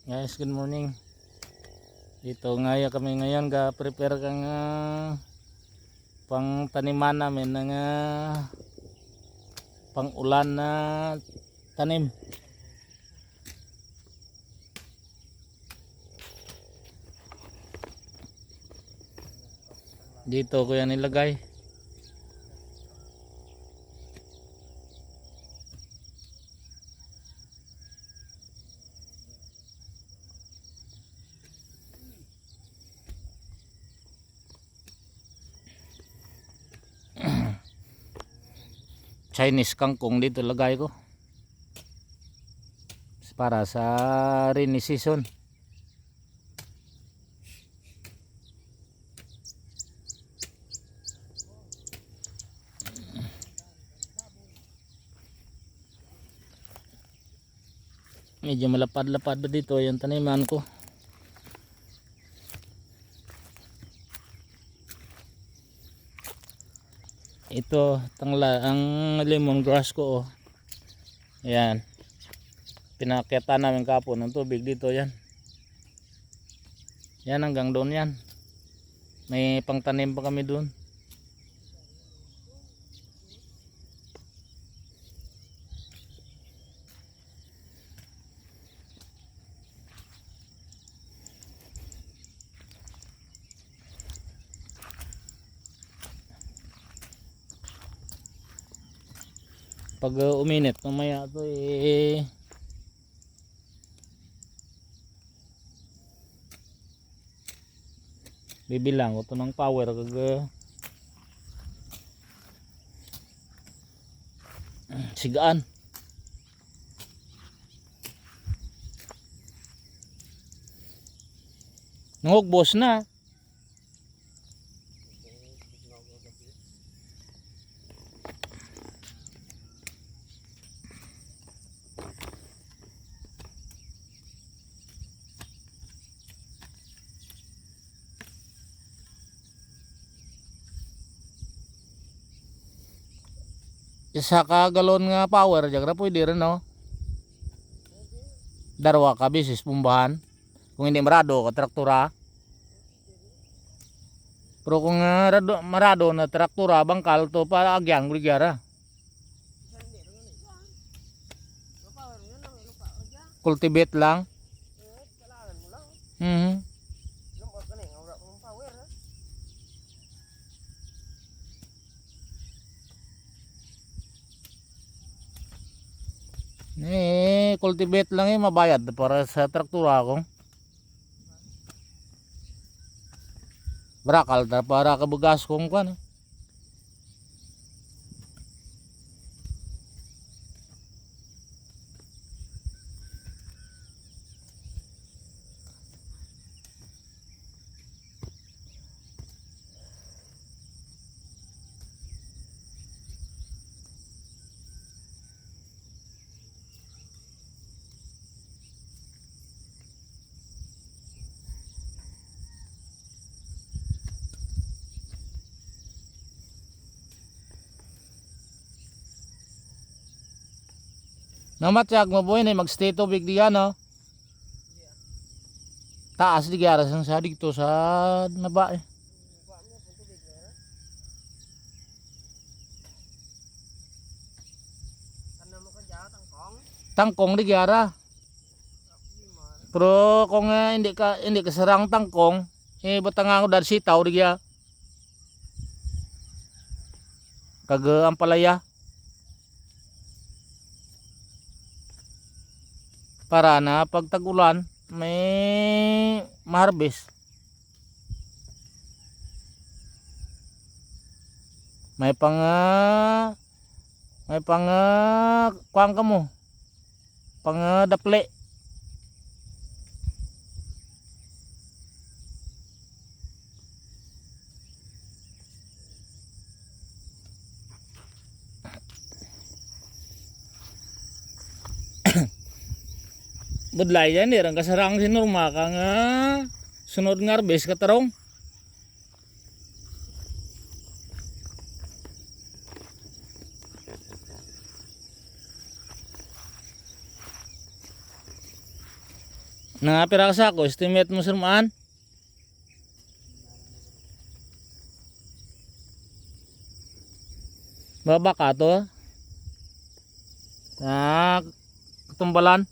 Guys, good morning. Dito ngaya kami ngayon ga-prepare kang pang taniman namin ng pang ulan na tanim. Dito ko yan ilagay. Chinese kangkong dito lagay ko para sa rainy season. Medyo malapad-lapad ba dito yung taniman ko. Ito tangla ang lemongrass ko, oh. Ayan. Pinakyatan namin kapon ng tubig dito yan. Yan hanggang doon yan. May pangtanim pa kami doon. Pag uminit mamaya to bibilang ko to ng power kag sigaan. Nangugbos na. Isa ka galon nga power jagra pwede rin, no? Darwa ka bisis pumbahan. Kung hindi marado ka traktora. Pero kung marado na traktora bangkal to para agyang ligara. Cultivate lang. Cultivate lang mabayad para sa traktura ko. Brakal para kabugas kong kan. Namatyag mo boy na magstay tubig diyan, no? Taas di gyara sang sa dito sa naba eh. Tangkong di gyara. Pero kung hindi ka sarang tangkong, batang ako dari sitaw di gyara. Kag ang palaya. Para na pag tag-ulan may ma-harvest. May pang kuang ka mo. Pang daple. Budlay yan dirang kasarang si Norma kang sunod nga harvest katarong. Nangapira ka sa ako, estimate mo sumaan? Baba ka to? Ah, katumbalan?